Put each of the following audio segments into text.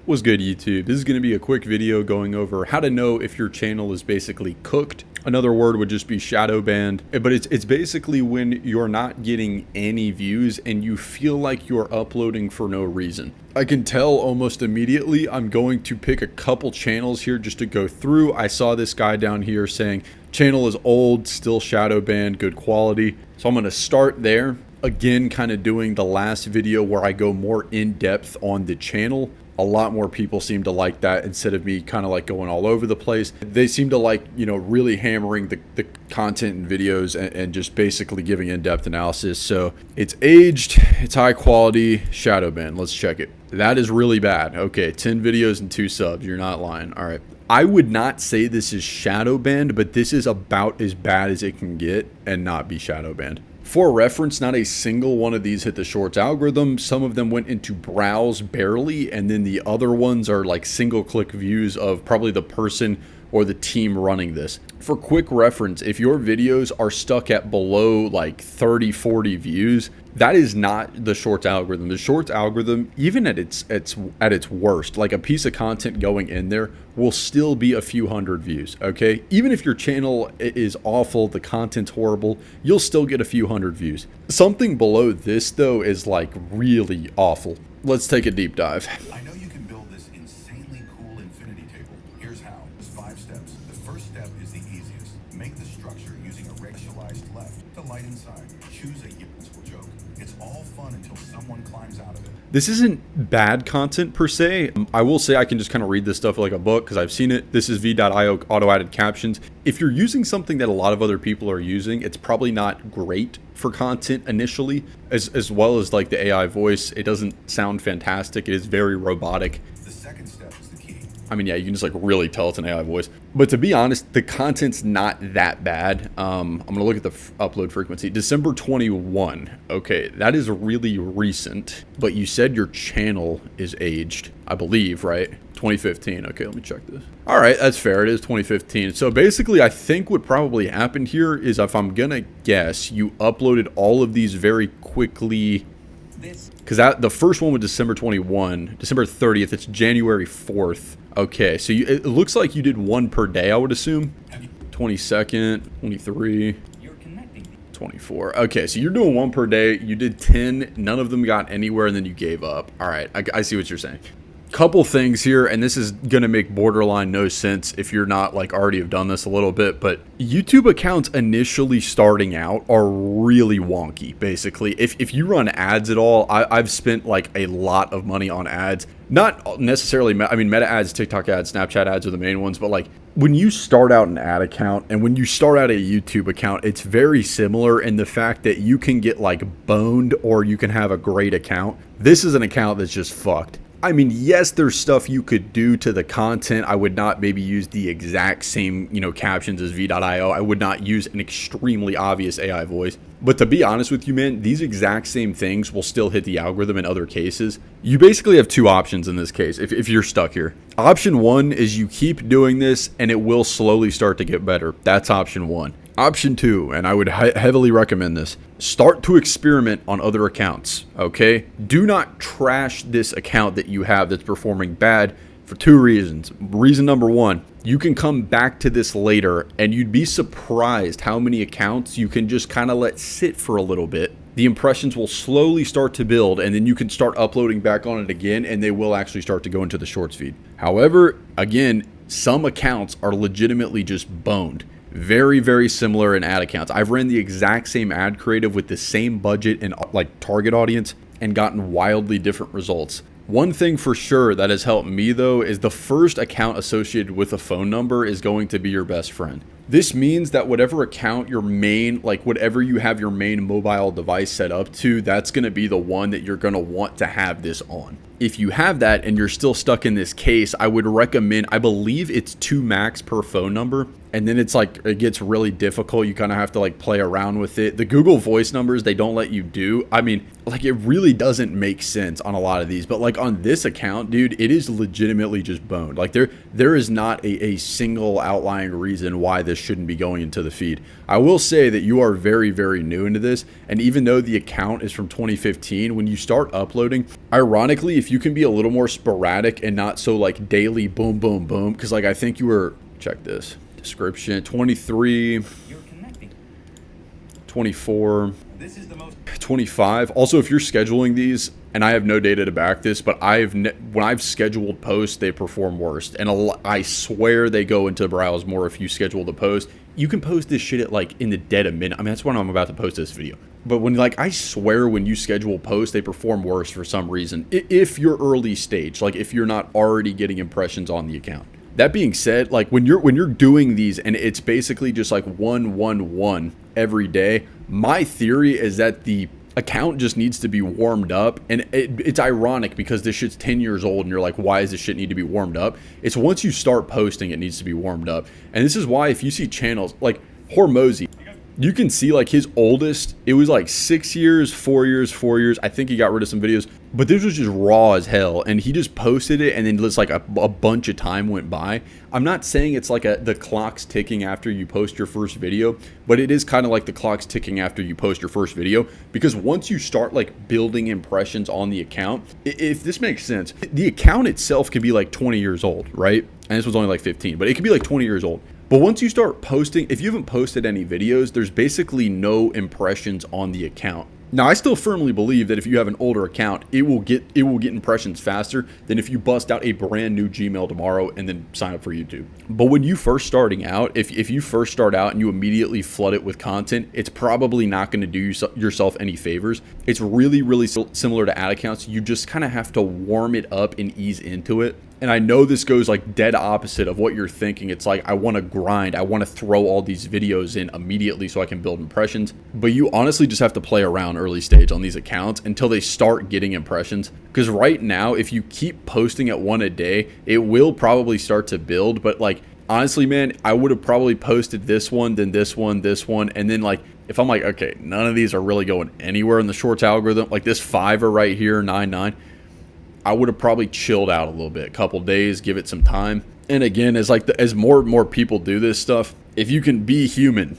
What's good, YouTube? This is going to be a quick video going over how to know if your channel is basically cooked. Another word would just be shadow banned, but it's basically when you're not getting any views and you feel like you're uploading for no reason. I can tell almost immediately. I'm going to pick a couple channels here just to go through. I saw this guy down here saying channel is old, still shadow banned, good quality. So I'm going to start there. Again, kind of doing the last video where I go more in depth on the channel. A lot more people seem to like that instead of me kind of like going all over the place. They seem to like, you know, really hammering the content and videos and just basically giving in-depth analysis. So it's aged, it's high quality, shadow ban. Let's check it. That is really bad. Okay, 10 videos and 2 subs. You're not lying. All right. I would not say this is shadow banned, but this is about as bad as it can get and not be shadow banned. For reference, not a single one of these hit the shorts algorithm. Some of them went into browse barely, and then the other ones are like single click views of probably the person or the team running this. For quick reference, if your videos are stuck at below like 30, 40 views, that is not the shorts algorithm. The shorts algorithm, even at its worst, like a piece of content going in there will still be a few hundred views, okay? Even if your channel is awful, the content's horrible, you'll still get a few hundred views. Something below this though is like really awful. Let's take a deep dive. I know you can build this insanely cool infinity table. Here's how. There's 5 steps. The first step is the easiest. Make the structure using a racialized left. The light inside. Choose a useful joke. It's all fun until someone climbs out of it. This isn't bad content per se. I will say I can just kind of read this stuff like a book because I've seen it. This is v.io auto-added captions. If you're using something that a lot of other people are using, it's probably not great for content initially, as well as like the AI voice. It doesn't sound fantastic. It is very robotic. The second step is the key. I mean, yeah, you can just like really tell it's an AI voice. But to be honest, the content's not that bad. I'm going to look at the upload frequency. December 21. Okay, that is really recent. But you said your channel is aged, I believe, right? 2015. Okay, let me check this. All right, that's fair. It is 2015. So basically, I think what probably happened here is, if I'm going to guess, you uploaded all of these very quickly. Because the first one was December 21, December 30th, it's January 4th. Okay, so it looks like you did one per day, I would assume. 22nd, 23, 24. Okay, so you're doing one per day. You did 10, none of them got anywhere, and then you gave up. All right, I see what you're saying. Couple things here, and this is gonna make borderline no sense if you're not like already have done this a little bit, but YouTube accounts initially starting out are really wonky. Basically, if you run ads at all, I've spent like a lot of money on ads. Not necessarily, I mean, Meta ads, TikTok ads, Snapchat ads are the main ones, but like when you start out an ad account and when you start out a YouTube account, it's very similar in the fact that you can get like boned or you can have a great account. This is an account that's just fucked. I mean, yes, there's stuff you could do to the content. I would not maybe use the exact same, you know, captions as v.io. I would not use an extremely obvious AI voice. But to be honest with you, man, these exact same things will still hit the algorithm in other cases. You basically have 2 options in this case if you're stuck here. Option 1 is you keep doing this and it will slowly start to get better. That's option 1. Option 2, and I would heavily recommend this, start to experiment on other accounts, okay? Do not trash this account that you have that's performing bad for 2 reasons. Reason number 1, you can come back to this later and you'd be surprised how many accounts you can just kind of let sit for a little bit. The impressions will slowly start to build and then you can start uploading back on it again and they will actually start to go into the shorts feed. However, again, some accounts are legitimately just boned. Very, very similar in ad accounts. I've ran the exact same ad creative with the same budget and like target audience and gotten wildly different results. One thing for sure that has helped me though is the first account associated with a phone number is going to be your best friend. This means that whatever account your main, like whatever you have your main mobile device set up to, that's going to be the one that you're going to want to have this on. If you have that and you're still stuck in this case, I would recommend, I believe it's 2 max per phone number. And then it's like, it gets really difficult. You kind of have to like play around with it. The Google voice numbers, they don't let you do. I mean, like it really doesn't make sense on a lot of these, but like on this account, dude, it is legitimately just boned. Like there is not a single outlying reason why this shouldn't be going into the feed. I will say that you are very, very new into this, and even though the account is from 2015, when you start uploading, ironically, if you can be a little more sporadic and not so like daily boom, boom, boom, because like I think you were, check this, description, 23, 24, 25. Also, if you're scheduling these, and I have no data to back this, but when I've scheduled posts, they perform worse. And I swear they go into browse more if you schedule the post. You can post this shit at like in the dead of midnight. I mean, that's when I'm about to post this video. But when like I swear when you schedule posts, they perform worse for some reason. If you're early stage, like if you're not already getting impressions on the account. That being said, like when you're doing these and it's basically just like 1-1-1 every day, my theory is that the account just needs to be warmed up. And it's ironic because this shit's 10 years old and you're like, why does this shit need to be warmed up? It's once you start posting, it needs to be warmed up. And this is why if you see channels like Hormozy, you can see like his oldest, it was like 6 years, 4 years, 4 years. I think he got rid of some videos, but this was just raw as hell. And he just posted it and then just like a bunch of time went by. I'm not saying it's like the clock's ticking after you post your first video, but it is kind of like the clock's ticking after you post your first video, because once you start like building impressions on the account, if this makes sense, the account itself can be like 20 years old, right? And this was only like 15, but it could be like 20 years old. But once you start posting, if you haven't posted any videos, there's basically no impressions on the account. Now, I still firmly believe that if you have an older account, it will get impressions faster than if you bust out a brand new Gmail tomorrow and then sign up for YouTube. But when you first starting out, if you first start out and you immediately flood it with content, it's probably not going to do yourself any favors. It's really, really similar to ad accounts. You just kind of have to warm it up and ease into it. And I know this goes like dead opposite of what you're thinking. It's like, I want to grind. I want to throw all these videos in immediately so I can build impressions. But you honestly just have to play around early stage on these accounts until they start getting impressions. Because right now, if you keep posting at one a day, it will probably start to build. But like, honestly, man, I would have probably posted this one, then this one, and then like, if I'm like, okay, none of these are really going anywhere in the shorts algorithm, like this 5er right here, 9, I would have probably chilled out a little bit, a couple days, give it some time. And again, as more and more people do this stuff, if you can be human.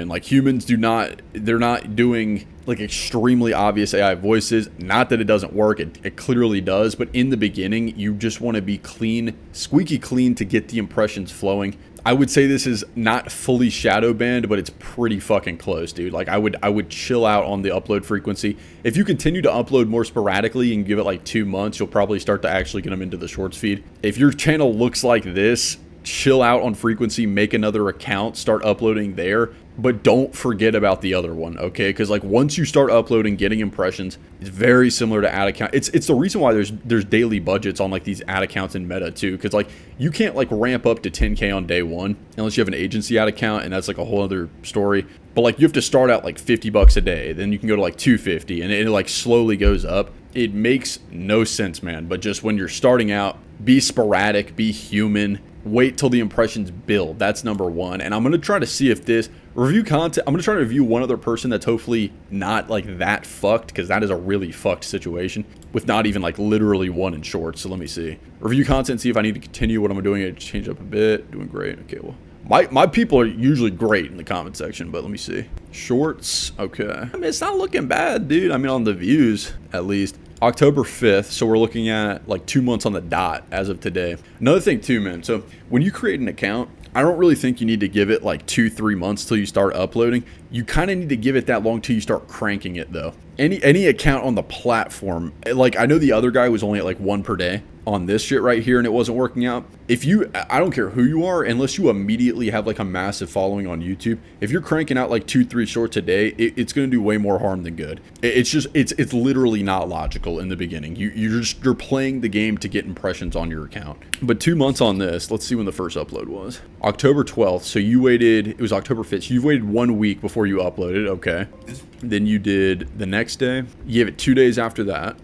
Like humans they're not doing like extremely obvious AI voices. Not that it doesn't work, it clearly does. But in the beginning, you just want to be clean, squeaky clean to get the impressions flowing. I would say this is not fully shadow banned, but it's pretty fucking close, dude. Like I would chill out on the upload frequency. If you continue to upload more sporadically and give it like 2 months, you'll probably start to actually get them into the shorts feed. If your channel looks like this, chill out on frequency, make another account, start uploading there, but don't forget about the other one, okay? Because like once you start uploading, getting impressions, it's very similar to ad account. It's the reason why there's daily budgets on like these ad accounts in Meta too, because like you can't like ramp up to 10K on day one unless you have an agency ad account, and that's like a whole other story. But like you have to start out like $50 a day, then you can go to like $250, and it like slowly goes up. It makes no sense, man. But just when you're starting out, be sporadic, be human. Wait till the impressions build. That's number one. And I'm going to try to see if this review content, I'm going to try to review one other person that's hopefully not like that fucked, because that is a really fucked situation with not even like literally one in shorts. So let me see. Review content, see if I need to continue what I'm doing. I change up a bit. Doing great. Okay, well, my people are usually great in the comment section, but let me see. Shorts. Okay. I mean, it's not looking bad, dude. I mean, on the views, at least. October 5th, so we're looking at like 2 months on the dot as of today. Another thing too, man, so when you create an account, I don't really think you need to give it like 2-3 months till you start uploading. You kind of need to give it that long till you start cranking it though. Any account on the platform, like I know the other guy was only at like 1 per day on this shit right here and it wasn't working out. I don't care who you are, unless you immediately have like a massive following on YouTube, if you're cranking out like 2-3 shorts a day, it's going to do way more harm than good. It's literally not logical in the beginning. You're playing the game to get impressions on your account. But 2 months on this, let's see when the first upload was. October 12th. So you waited, it was October 5th. So you waited 1 week before you uploaded. Okay. Then you did the next day. You gave it 2 days after that.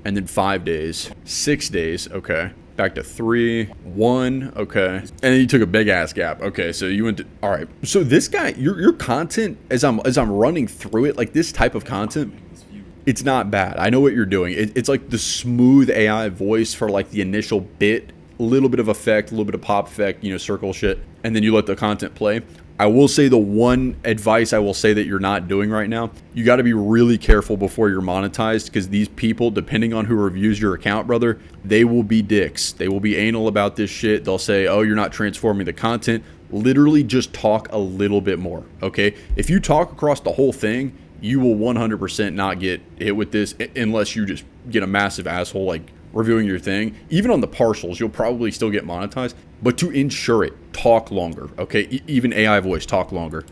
And then 5 days, 6 days. Okay. Back to 3, 1. Okay. And then you took a big ass gap. Okay. So you went to, all right. So this guy, your content, as I'm running through it, like this type of content, it's not bad. I know what you're doing. It's like the smooth AI voice for like the initial bit, little bit of effect, a little bit of pop effect, circle shit, and then you let the content play. I will say the one advice I will say that you're not doing right now, you got to be really careful before you're monetized, because these people, depending on who reviews your account, brother, they will be dicks. They will be anal about this shit. They'll say, oh, you're not transforming the content. Literally just talk a little bit more, okay? If you talk across the whole thing, you will 100% not get hit with this unless you just get a massive asshole like reviewing your thing. Even on the partials, you'll probably still get monetized, but to ensure it, talk longer, okay? Even AI voice, talk longer.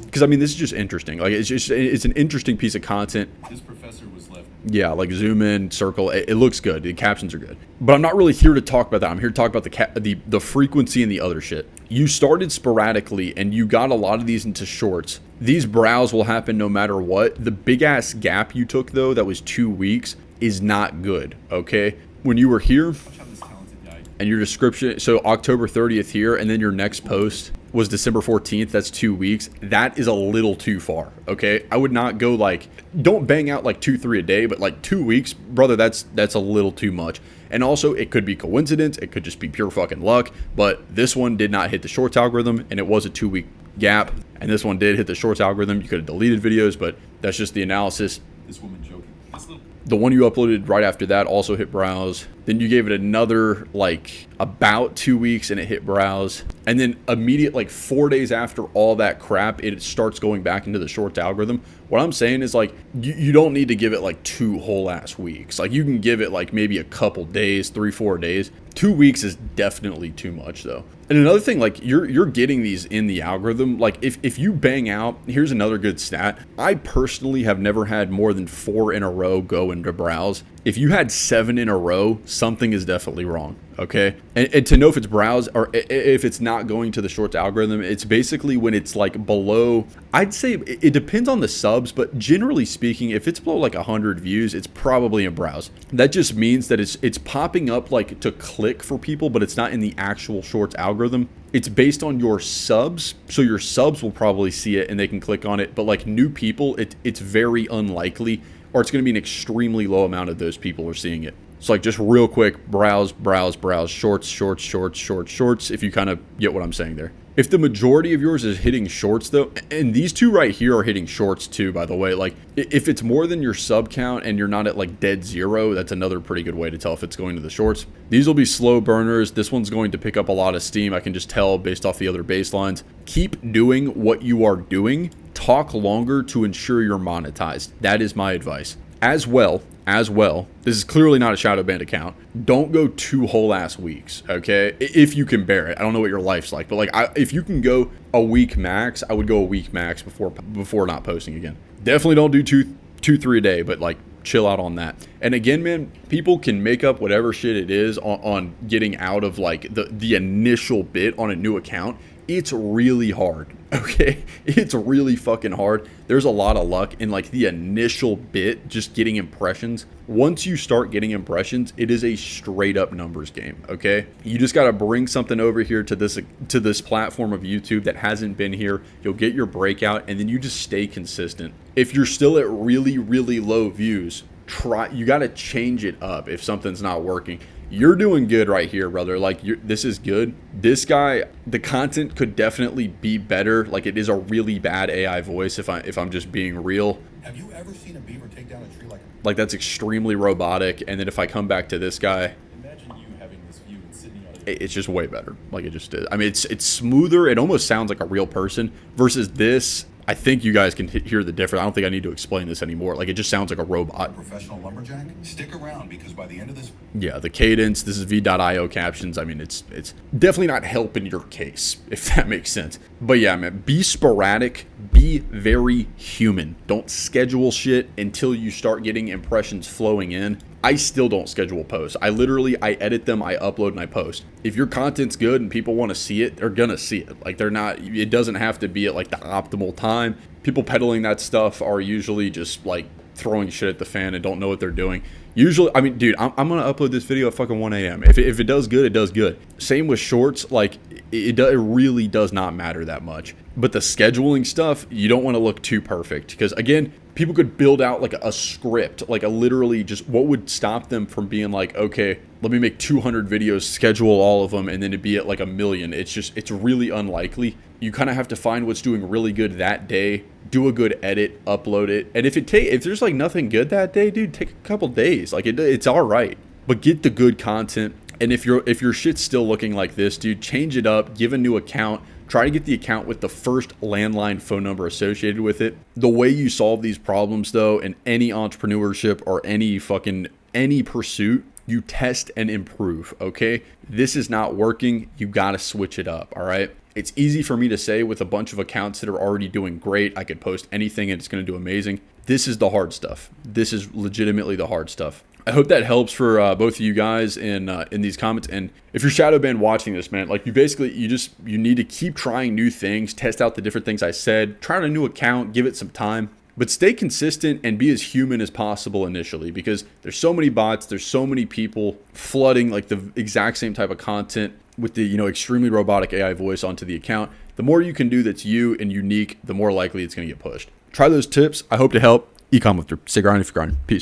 Because I mean, this is just interesting. Like, it's an interesting piece of content. This professor was left. Yeah, like zoom in, circle. It looks good. The captions are good. But I'm not really here to talk about that. I'm here to talk about the frequency and the other shit. You started sporadically and you got a lot of these into shorts. These browse will happen no matter what. The big ass gap you took though, that was 2 weeks, is not good, okay? When you were here and your description, so October 30th here, and then your next post was December 14th, that's 2 weeks. That is a little too far, okay? I would not go like, don't bang out like 2-3 a day, but like 2 weeks, brother, that's a little too much. And also, it could be coincidence, it could just be pure fucking luck, but this one did not hit the shorts algorithm, and it was a 2 week gap, and this one did hit the shorts algorithm. You could have deleted videos, but that's just the analysis. This woman joking. The one you uploaded right after that also hit browse. Then you gave it another like about 2 weeks and it hit browse. And then immediate, like 4 days after all that crap, it starts going back into the shorts algorithm. What I'm saying is like, you don't need to give it like 2 whole ass weeks. Like you can give it like maybe a couple days, 3-4 days. 2 weeks is definitely too much though. And another thing, like you're getting these in the algorithm. Like if you bang out, here's another good stat. I personally have never had more than 4 in a row go into browse. If you had 7 in a row, something is definitely wrong, okay? And to know if it's browse or if it's not going to the shorts algorithm, it's basically when it's like below, I'd say it depends on the subs, but generally speaking, if it's below like 100 views, it's probably in browse. That just means that it's popping up like to click for people, but it's not in the actual shorts algorithm. It's based on your subs, so your subs will probably see it and they can click on it, but like new people, it's very unlikely, or it's going to be an extremely low amount of those people are seeing it. So like just real quick, browse, shorts, if you kind of get what I'm saying there. If the majority of yours is hitting shorts though, and these two right here are hitting shorts too, by the way, like if it's more than your sub count and you're not at like dead zero, that's another pretty good way to tell if it's going to the shorts. These will be slow burners. This one's going to pick up a lot of steam. I can just tell based off the other baselines. Keep doing what you are doing. Talk longer to ensure you're monetized. That is my advice. As well, this is clearly not a shadow banned account. Don't go 2 whole ass weeks, okay? If you can bear it. I don't know what your life's like, but like if you can go a week max, I would go a week max before not posting again. Definitely don't do 2-3 a day, but like chill out on that. And again, man, people can make up whatever shit it is on getting out of like the initial bit on a new account. It's really hard, okay? It's really fucking hard. There's a lot of luck in like the initial bit, just getting impressions. Once you start getting impressions, it is a straight up numbers game, okay? You just got to bring something over here to this platform of YouTube that hasn't been here. You'll get your breakout and then you just stay consistent. If you're still at really, really low views, you got to change it up if something's not working. You're doing good right here, brother. Like this is good. This guy, the content could definitely be better. Like it is a really bad AI voice if I'm just being real. Have you ever seen a beaver take down a tree like that's extremely robotic. And then if I come back to this guy, imagine you having this view and sitting on it's just way better. Like it just is. I mean, it's smoother. It almost sounds like a real person versus this. I think you guys can hear the difference. I don't think I need to explain this anymore. Like it just sounds like a robot. Professional lumberjack? Stick around because by the end of this... Yeah, the cadence, this is v.io captions. I mean, it's definitely not helping your case, if that makes sense. But yeah, man, be sporadic, be very human. Don't schedule shit until you start getting impressions flowing in. I still don't schedule posts. I edit them, I upload, and I post. If your content's good and people want to see it, they're gonna see it. Like it doesn't have to be at like the optimal time. People peddling that stuff are usually just like throwing shit at the fan and don't know what they're doing. Usually, I mean, dude, I'm gonna upload this video at fucking 1 a.m. If it does good, it does good. Same with shorts. Like it really does not matter that much. But the scheduling stuff, you don't want to look too perfect because again, people could build out like a script, like a literally just what would stop them from being like, okay, let me make 200 videos, schedule all of them, and then it'd be at like 1,000,000. It's really unlikely. You kind of have to find what's doing really good that day, do a good edit, upload it. And if there's like nothing good that day, dude, take a couple days. Like it's all right, but get the good content. And if your shit's still looking like this, dude, change it up, give a new account. Try to get the account with the first landline phone number associated with it. The way you solve these problems, though, in any entrepreneurship or any pursuit, you test and improve, okay? This is not working. You got to switch it up, all right? It's easy for me to say with a bunch of accounts that are already doing great. I could post anything and it's going to do amazing. This is the hard stuff. This is legitimately the hard stuff. I hope that helps for both of you guys in these comments. And if you're shadow banned watching this, man, like you need to keep trying new things, test out the different things I said, try out a new account, give it some time, but stay consistent and be as human as possible initially, because there's so many bots, there's so many people flooding like the exact same type of content with the, extremely robotic AI voice onto the account. The more you can do that's you and unique, the more likely it's going to get pushed. Try those tips. I hope to help. Ecom Lifter. Stay grinding if you're grinding. Peace.